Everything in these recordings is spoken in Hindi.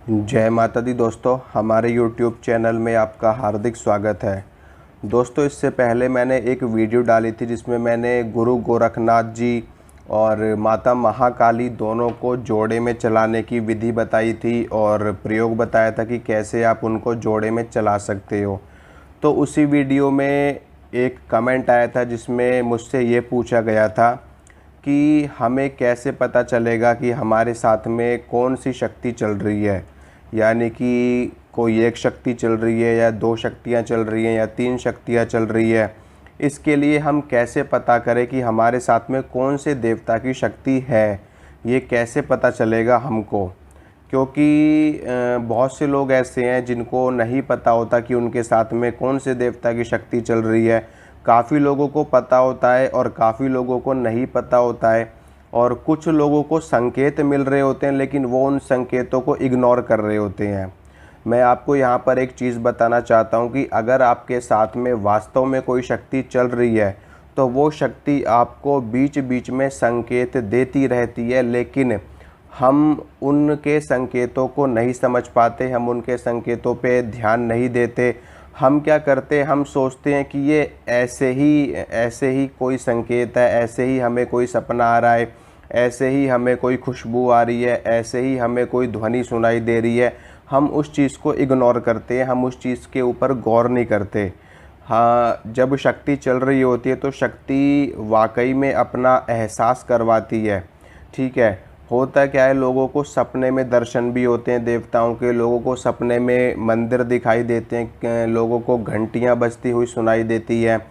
जय माता दी दोस्तों, हमारे YouTube चैनल में आपका हार्दिक स्वागत है। दोस्तों, इससे पहले मैंने एक वीडियो डाली थी जिसमें मैंने गुरु गोरखनाथ जी और माता महाकाली दोनों को जोड़े में चलाने की विधि बताई थी और प्रयोग बताया था कि कैसे आप उनको जोड़े में चला सकते हो। तो उसी वीडियो में एक कमेंट आया था जिसमें मुझसे ये पूछा गया था कि हमें कैसे पता चलेगा कि हमारे साथ में कौन सी शक्ति चल रही है, यानी कि कोई एक शक्ति चल रही है या दो शक्तियाँ चल रही हैं या तीन शक्तियाँ चल रही है। इसके लिए हम कैसे पता करें कि हमारे साथ में कौन से देवता की शक्ति है, ये कैसे पता चलेगा हमको। क्योंकि बहुत से लोग ऐसे हैं जिनको नहीं पता होता कि उनके साथ में कौन से देवता की शक्ति चल रही है। काफ़ी लोगों को पता होता है और काफ़ी लोगों को नहीं पता होता है, और कुछ लोगों को संकेत मिल रहे होते हैं लेकिन वो उन संकेतों को इग्नोर कर रहे होते हैं। मैं आपको यहाँ पर एक चीज़ बताना चाहता हूँ कि अगर आपके साथ में वास्तव में कोई शक्ति चल रही है तो वो शक्ति आपको बीच बीच में संकेत देती रहती है, लेकिन हम उनके संकेतों को नहीं समझ पाते, हम उनके संकेतों पे ध्यान नहीं देते। हम क्या करते हैं, हम सोचते हैं कि ये ऐसे ही कोई संकेत है, ऐसे ही हमें कोई सपना आ रहा है, ऐसे ही हमें कोई खुशबू आ रही है, ऐसे ही हमें कोई ध्वनि सुनाई दे रही है। हम उस चीज़ को इग्नोर करते हैं, हम उस चीज़ के ऊपर गौर नहीं करते। हाँ, जब शक्ति चल रही होती है तो शक्ति वाकई में अपना एहसास करवाती है। ठीक है, होता क्या है, लोगों को सपने में दर्शन भी होते हैं देवताओं के, लोगों को सपने में मंदिर दिखाई देते हैं, लोगों को घंटियाँ बजती हुई सुनाई देती है।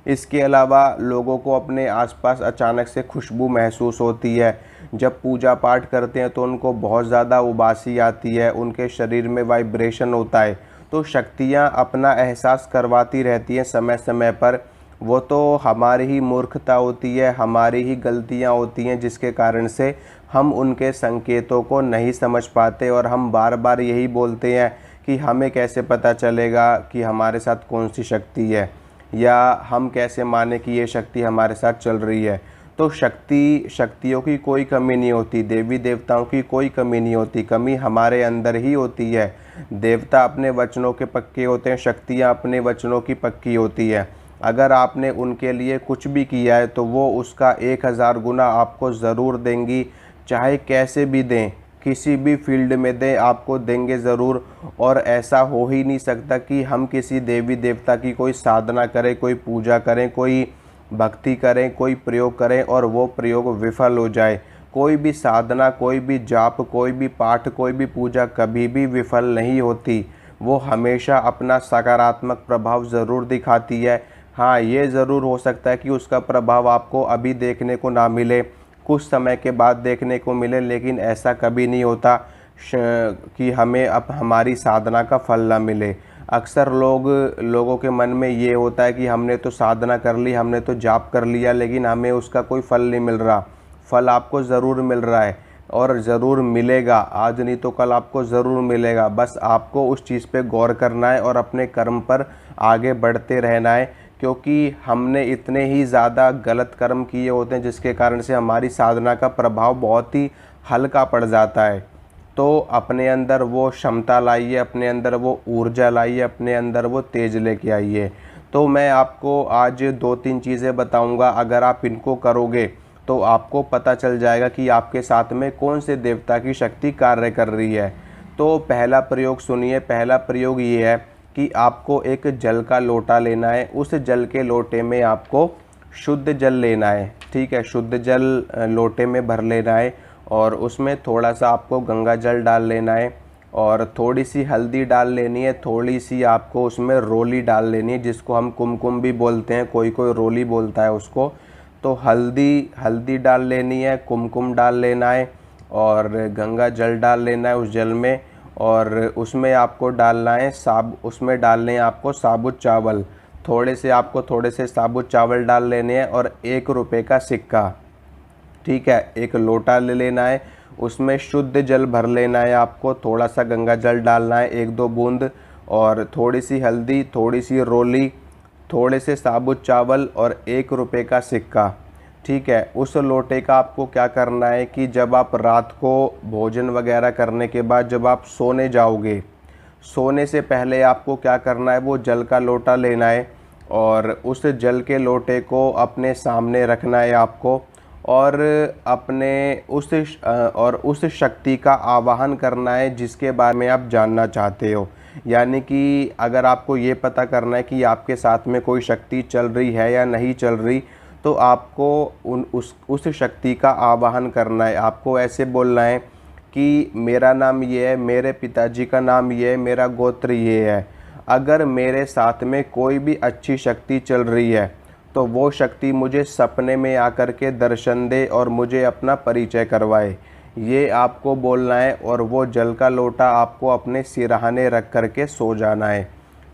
इसके अलावा लोगों को अपने आसपास अचानक से खुशबू महसूस होती है। जब पूजा पाठ करते हैं तो उनको बहुत ज़्यादा उबासी आती है, उनके शरीर में वाइब्रेशन होता है। तो शक्तियाँ अपना एहसास करवाती रहती हैं समय समय पर। वो तो हमारी ही मूर्खता होती है, हमारी ही गलतियाँ होती हैं जिसके कारण से हम उनके संकेतों को नहीं समझ पाते, और हम बार बार यही बोलते हैं कि हमें कैसे पता चलेगा कि हमारे साथ कौन सी शक्ति है, या हम कैसे माने कि ये शक्ति हमारे साथ चल रही है। तो शक्तियों की कोई कमी नहीं होती, देवी देवताओं की कोई कमी नहीं होती, कमी हमारे अंदर ही होती है। देवता अपने वचनों के पक्के होते हैं, शक्तियाँ अपने वचनों की पक्की होती है। अगर आपने उनके लिए कुछ भी किया है तो वो उसका 1000 गुना आपको ज़रूर देंगी, चाहे कैसे भी दें, किसी भी फील्ड में दें, आपको देंगे ज़रूर। और ऐसा हो ही नहीं सकता कि हम किसी देवी देवता की कोई साधना करें, कोई पूजा करें, कोई भक्ति करें, कोई प्रयोग करें और वो प्रयोग विफल हो जाए। कोई भी साधना, कोई भी जाप, कोई भी पाठ, कोई भी पूजा कभी भी विफल नहीं होती। वो हमेशा अपना सकारात्मक प्रभाव ज़रूर दिखाती है। हाँ, ये ज़रूर हो सकता है कि उसका प्रभाव आपको अभी देखने को ना मिले, कुछ समय के बाद देखने को मिले, लेकिन ऐसा कभी नहीं होता कि हमें अब हमारी साधना का फल ना मिले। अक्सर लोगों के मन में ये होता है कि हमने तो साधना कर ली, हमने तो जाप कर लिया, लेकिन हमें उसका कोई फल नहीं मिल रहा। फल आपको ज़रूर मिल रहा है और ज़रूर मिलेगा, आज नहीं तो कल आपको ज़रूर मिलेगा। बस आपको उस चीज़ पे गौर करना है और अपने कर्म पर आगे बढ़ते रहना है, क्योंकि हमने इतने ही ज़्यादा गलत कर्म किए होते हैं जिसके कारण से हमारी साधना का प्रभाव बहुत ही हल्का पड़ जाता है। तो अपने अंदर वो क्षमता लाइए, अपने अंदर वो ऊर्जा लाइए, अपने अंदर वो तेज लेके आइए। तो मैं आपको आज 2-3 चीज़ें बताऊंगा, अगर आप इनको करोगे तो आपको पता चल जाएगा कि आपके साथ में कौन से देवता की शक्ति कार्य कर रही है। तो पहला प्रयोग सुनिए। पहला प्रयोग ये है कि आपको एक जल का लोटा लेना है। उस जल के लोटे में आपको शुद्ध जल लेना है। ठीक है, शुद्ध जल लोटे में भर लेना है और उसमें थोड़ा सा आपको गंगा जल डाल लेना है और थोड़ी सी हल्दी डाल लेनी है, थोड़ी सी आपको उसमें रोली डाल लेनी है, जिसको हम कुमकुम भी बोलते हैं, कोई कोई रोली बोलता है उसको। तो हल्दी डाल लेनी है, कुमकुम डाल लेना है और गंगा जल डाल लेना है उस जल में। और उसमें आपको डालना है उसमें डालने हैं आपको साबुत चावल। थोड़े से साबुत चावल डाल लेने हैं और 1 रुपये का सिक्का। ठीक है, एक लोटा ले लेना है, उसमें शुद्ध जल भर लेना है आपको, थोड़ा सा गंगा जल डालना है 1-2 बूंद, और थोड़ी सी हल्दी, थोड़ी सी रोली, थोड़े से साबुत चावल और 1 रुपये का सिक्का। ठीक है। उस लोटे का आपको क्या करना है कि जब आप रात को भोजन वगैरह करने के बाद जब आप सोने जाओगे, सोने से पहले आपको क्या करना है, वो जल का लोटा लेना है और उस जल के लोटे को अपने सामने रखना है आपको, और उस शक्ति का आवाहन करना है जिसके बारे में आप जानना चाहते हो। यानी कि अगर आपको ये पता करना है कि आपके साथ में कोई शक्ति चल रही है या नहीं चल रही, तो आपको उस शक्ति का आवाहन करना है। आपको ऐसे बोलना है कि मेरा नाम ये है, मेरे पिताजी का नाम ये है, मेरा गोत्र ये है। अगर मेरे साथ में कोई भी अच्छी शक्ति चल रही है तो वो शक्ति मुझे सपने में आकर के दर्शन दे और मुझे अपना परिचय करवाए, ये आपको बोलना है। और वो जल का लोटा आपको अपने सिरहाने रख कर के सो जाना है।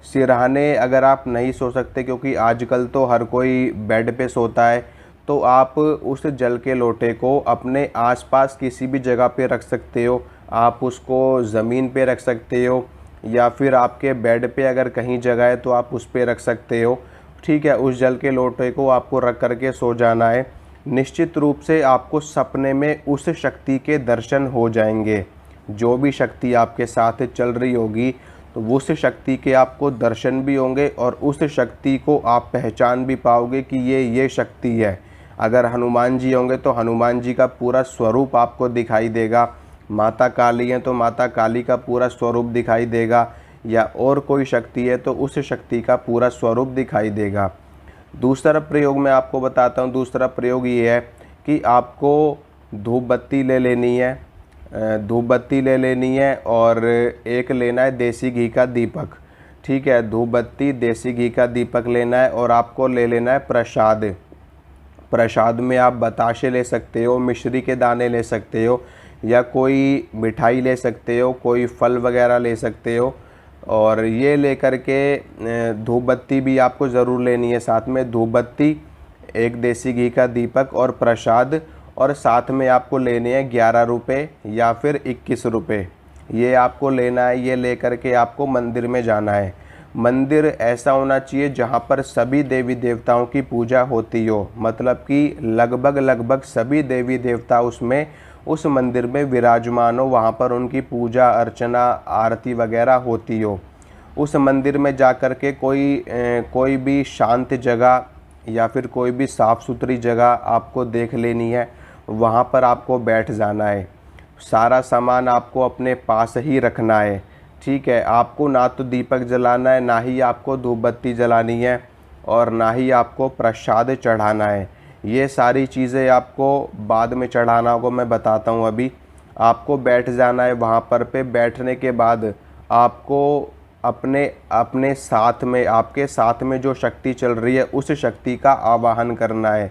सिरहाने अगर आप नहीं सो सकते, क्योंकि आजकल तो हर कोई बेड पे सोता है, तो आप उस जल के लोटे को अपने आसपास किसी भी जगह पे रख सकते हो। आप उसको ज़मीन पे रख सकते हो या फिर आपके बेड पे अगर कहीं जगह है तो आप उस पे रख सकते हो। ठीक है, उस जल के लोटे को आपको रख करके सो जाना है। निश्चित रूप से आपको सपने में उस शक्ति के दर्शन हो जाएंगे। जो भी शक्ति आपके साथ चल रही होगी तो उस शक्ति के आपको दर्शन भी होंगे और उस शक्ति को आप पहचान भी पाओगे कि ये शक्ति है। अगर हनुमान जी होंगे तो हनुमान जी का पूरा स्वरूप आपको दिखाई देगा। माता काली हैं तो माता काली का पूरा स्वरूप दिखाई देगा, या और कोई शक्ति है तो उस शक्ति का पूरा स्वरूप दिखाई देगा। दूसरा प्रयोग मैं आपको बताता हूँ। दूसरा प्रयोग ये है कि आपको धूप बत्ती ले लेनी है, और एक लेना है देसी घी का दीपक। ठीक है, धूप बत्ती, देसी घी का दीपक लेना है और आपको ले लेना है प्रसाद। प्रसाद में आप बताशे ले सकते हो, मिश्री के दाने ले सकते हो, या कोई मिठाई ले सकते हो, कोई फल वगैरह ले सकते हो। और ये लेकर के धूप बत्ती भी आपको ज़रूर लेनी है साथ में। धूप बत्ती, एक देसी घी का दीपक और प्रसाद, और साथ में आपको लेने हैं 11 रुपये या फिर 21 रुपये। ये आपको लेना है। ये लेकर के आपको मंदिर में जाना है। मंदिर ऐसा होना चाहिए जहाँ पर सभी देवी देवताओं की पूजा होती हो, मतलब कि लगभग सभी देवी देवता उस मंदिर में विराजमान हो, वहाँ पर उनकी पूजा अर्चना आरती वगैरह होती हो। उस मंदिर में जा कर के कोई भी शांत जगह या फिर कोई भी साफ़ सुथरी जगह आपको देख लेनी है, वहाँ पर आपको बैठ जाना है। सारा सामान आपको अपने पास ही रखना है। ठीक है, आपको ना तो दीपक जलाना है, ना ही आपको धूप बत्ती जलानी है, और ना ही आपको प्रसाद चढ़ाना है। ये सारी चीज़ें आपको बाद में चढ़ाना होगा, मैं बताता हूँ। अभी आपको बैठ जाना है वहाँ पर। बैठने के बाद आपको अपने साथ में, आपके साथ में जो शक्ति चल रही है उस शक्ति का आवाहन करना है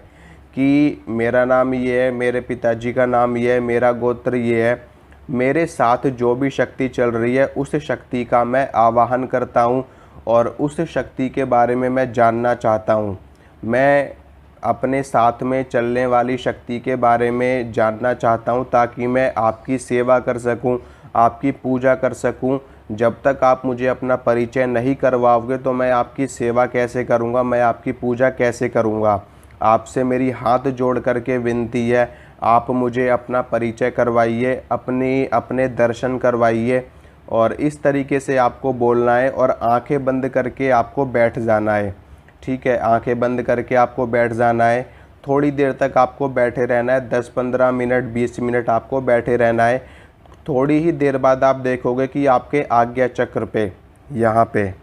कि मेरा नाम ये है, मेरे पिताजी का नाम ये है, मेरा गोत्र ये है, मेरे साथ जो भी शक्ति चल रही है उस शक्ति का मैं आवाहन करता हूँ और उस शक्ति के बारे में मैं जानना चाहता हूँ। मैं अपने साथ में चलने वाली शक्ति के बारे में जानना चाहता हूँ ताकि मैं आपकी सेवा कर सकूँ, आपकी पूजा कर सकूँ। जब तक आप मुझे अपना परिचय नहीं करवाओगे तो मैं आपकी सेवा कैसे करूँगा, मैं आपकी पूजा कैसे करूँगा। आपसे मेरी हाथ जोड़ करके विनती है, आप मुझे अपना परिचय करवाइए, अपने दर्शन करवाइए। और इस तरीके से आपको बोलना है और आंखें बंद करके आपको बैठ जाना है। ठीक है, आंखें बंद करके आपको बैठ जाना है। थोड़ी देर तक आपको बैठे रहना है, 10-15 मिनट 20 मिनट आपको बैठे रहना है। थोड़ी ही देर बाद आप देखोगे कि आपके आज्ञा चक्र पे, यहाँ पे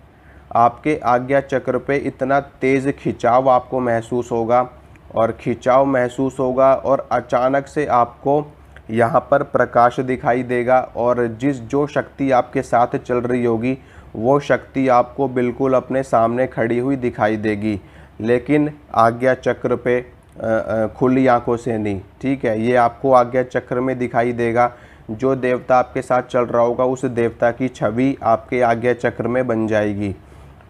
आपके आज्ञा चक्र पे इतना तेज़ खिंचाव आपको महसूस होगा, और खिंचाव महसूस होगा और अचानक से आपको यहाँ पर प्रकाश दिखाई देगा, और जो शक्ति आपके साथ चल रही होगी वो शक्ति आपको बिल्कुल अपने सामने खड़ी हुई दिखाई देगी, लेकिन आज्ञा चक्र पे खुली आंखों से नहीं। ठीक है, ये आपको आज्ञा चक्र में दिखाई देगा। जो देवता आपके साथ चल रहा होगा उस देवता की छवि आपके आज्ञा चक्र में बन जाएगी।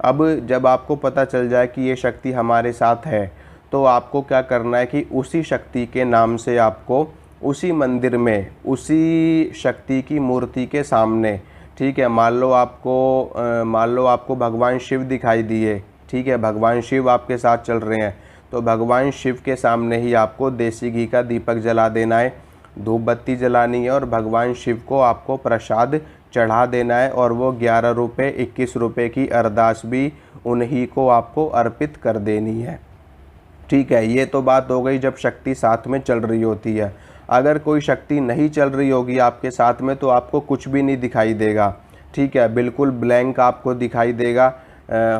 अब जब आपको पता चल जाए कि ये शक्ति हमारे साथ है, तो आपको क्या करना है कि उसी शक्ति के नाम से आपको उसी मंदिर में, उसी शक्ति की मूर्ति के सामने, ठीक है, मान लो आपको भगवान शिव दिखाई दिए। ठीक है, भगवान शिव आपके साथ चल रहे हैं, तो भगवान शिव के सामने ही आपको देसी घी का दीपक जला देना है, धूप बत्ती जलानी है और भगवान शिव को आपको प्रसाद चढ़ा देना है। और वो 11 रुपये 21 रुपये की अरदास भी उन्हीं को आपको अर्पित कर देनी है। ठीक है, ये तो बात हो गई जब शक्ति साथ में चल रही होती है। अगर कोई शक्ति नहीं चल रही होगी आपके साथ में तो आपको कुछ भी नहीं दिखाई देगा। ठीक है, बिल्कुल ब्लैंक आपको दिखाई देगा।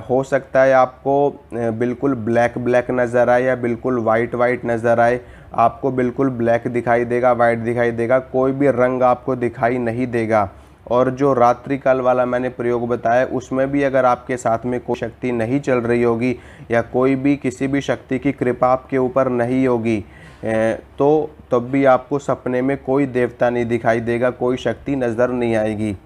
हो सकता है आपको बिल्कुल ब्लैक ब्लैक नज़र आए या बिल्कुल वाइट वाइट नज़र आए। आपको बिल्कुल ब्लैक दिखाई देगा, वाइट दिखाई देगा, कोई भी रंग आपको दिखाई नहीं देगा। और जो रात्रि काल वाला मैंने प्रयोग बताया उसमें भी अगर आपके साथ में कोई शक्ति नहीं चल रही होगी या कोई भी किसी भी शक्ति की कृपा आपके ऊपर नहीं होगी तो तब भी आपको सपने में कोई देवता नहीं दिखाई देगा, कोई शक्ति नज़र नहीं आएगी।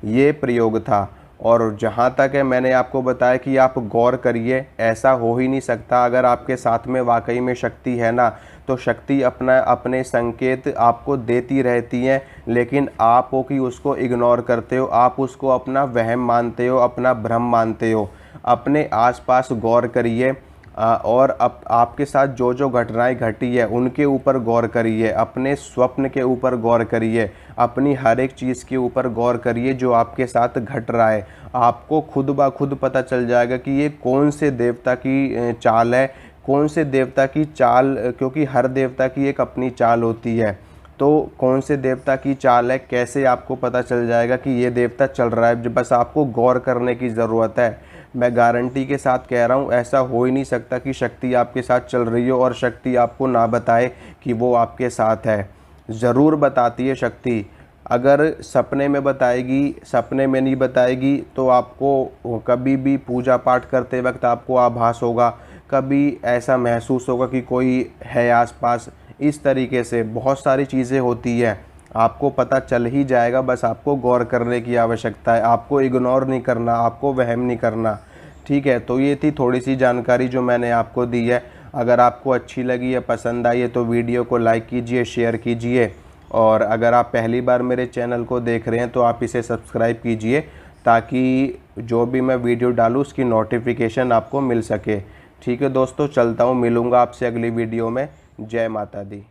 ये प्रयोग था। और जहाँ तक है मैंने आपको बताया कि आप गौर करिए, ऐसा हो ही नहीं सकता। अगर आपके साथ में वाकई में शक्ति है ना तो शक्ति अपने संकेत आपको देती रहती हैं, लेकिन आप हो कि उसको इग्नोर करते हो, आप उसको अपना वहम मानते हो, अपना भ्रम मानते हो। अपने आसपास गौर करिए और आपके साथ जो जो घटनाएं घटी है उनके ऊपर गौर करिए, अपने स्वप्न के ऊपर गौर करिए, अपनी हर एक चीज़ के ऊपर गौर करिए जो आपके साथ घट रहा है। आपको खुद ब खुद पता चल जाएगा कि ये कौन से देवता की चाल है, कौन से देवता की चाल, क्योंकि हर देवता की एक अपनी चाल होती है। तो कौन से देवता की चाल है कैसे आपको पता चल जाएगा कि ये देवता चल रहा है। बस आपको गौर करने की ज़रूरत है। मैं गारंटी के साथ कह रहा हूँ, ऐसा हो ही नहीं सकता कि शक्ति आपके साथ चल रही हो और शक्ति आपको ना बताए कि वो आपके साथ है। ज़रूर बताती है शक्ति। अगर सपने में बताएगी, सपने में नहीं बताएगी तो आपको कभी भी पूजा पाठ करते वक्त आपको आभास होगा, कभी ऐसा महसूस होगा कि कोई है आसपास। इस तरीके से बहुत सारी चीज़ें होती हैं, आपको पता चल ही जाएगा। बस आपको गौर करने की आवश्यकता है, आपको इग्नोर नहीं करना, आपको वहम नहीं करना। ठीक है, तो ये थी थोड़ी सी जानकारी जो मैंने आपको दी है। अगर आपको अच्छी लगी है, पसंद आई है तो वीडियो को लाइक कीजिए, शेयर कीजिए। और अगर आप पहली बार मेरे चैनल को देख रहे हैं तो आप इसे सब्सक्राइब कीजिए ताकि जो भी मैं वीडियो डालूँ उसकी नोटिफिकेशन आपको मिल सके। ठीक है दोस्तों, चलता हूँ, मिलूँगा आपसे अगली वीडियो में। जय माता दी।